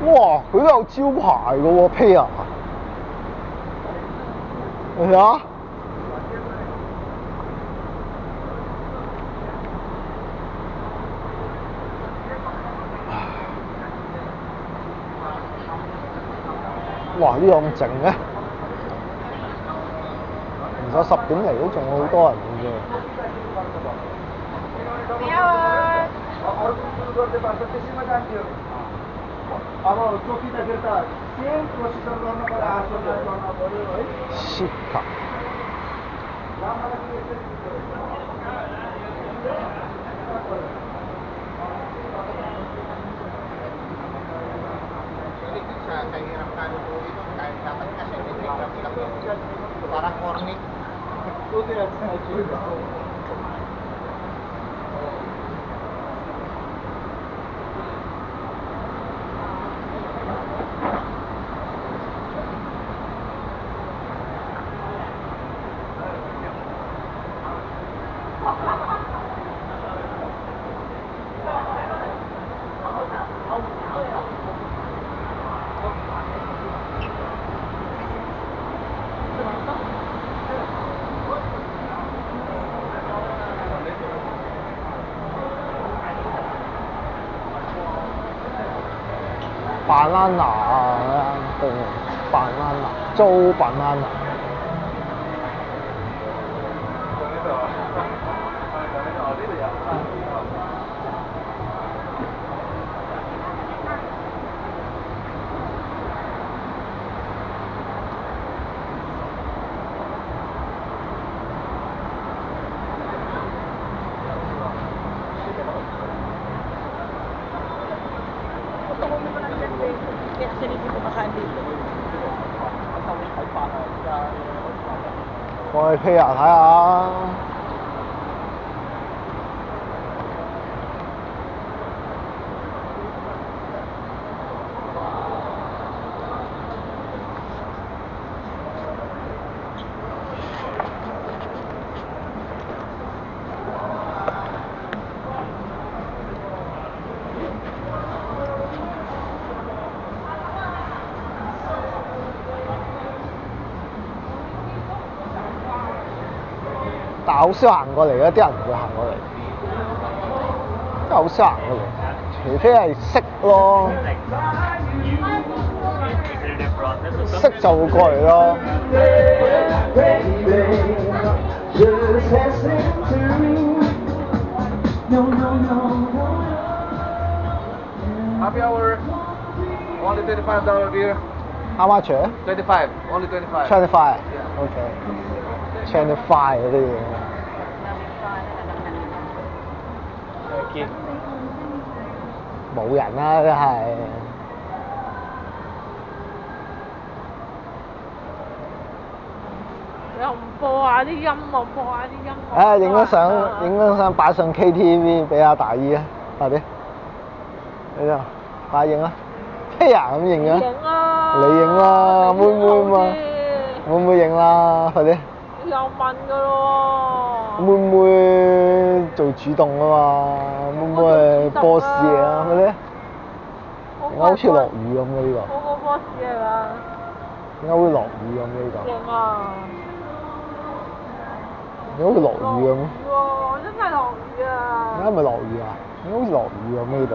哇！佢都有招牌嘅喎，Pear。你睇下。哇！呢個咁靜嘅，其實10點嚟都仲好多人嘅啫。Shika。Kahirap kalo po ito, kahit dapat kasi nag-take lang yun. Parang cornic. banana 啊，定 banana 租 banana。我去 Pear 睇下。但係好少行過嚟嘅，啲人唔會行過嚟，真係好少行過嚟，除非係識咯，識就會過嚟咯。Happy hour, only $25 beer. How much? 25, only 25. 25. Yeah. Okay. 25嗰啲嘢。見冇人啦，真係。又唔播下啲音樂，播下啲音樂。唉，影張相擺上 KTV 俾阿大姨啊，快啲！你啊，快影啦！Pear咁影啊！影啊！你影啦，妹妹嘛，妹妹影啦，快啲！又問㗎咯喎！妹妹做主動啊嘛，妹妹係 boss 嚟啊，快啲！點解好似落雨咁嘅呢個？我個 boss 嚟㗎。點解會落雨咁嘅呢個？勁啊！點解會落雨咁？落雨喎！真係落雨啊！而家係咪落雨啊？點解好似落雨咁呢度？